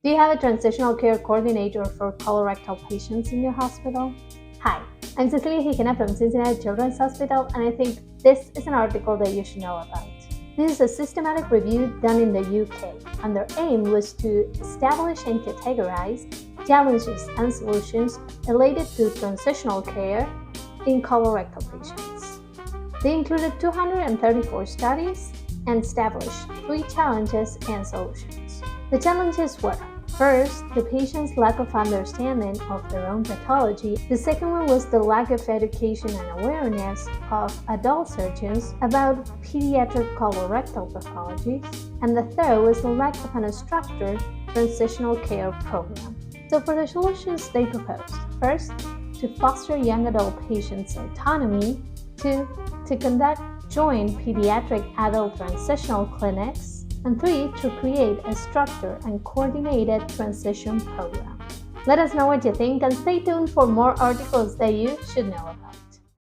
Do you have a transitional care coordinator for colorectal patients in your hospital? Hi, I'm Cecilia Gigena from Cincinnati Children's Hospital, and I think this is an article that you should know about. This is a systematic review done in the UK, and their aim was to establish and categorize challenges and solutions related to transitional care in colorectal patients. They included 234 studies and established 3 challenges and solutions. The challenges were: first, the patient's lack of understanding of their own pathology. The second one was the lack of education and awareness of adult surgeons about pediatric colorectal pathologies. And the third was the lack of an structured transitional care program. So for the solutions they proposed: first, to foster young adult patients' autonomy; 2, to conduct joint pediatric adult transitional clinics; and 3, to create a structured and coordinated transition program. Let us know what you think and stay tuned for more articles that you should know about.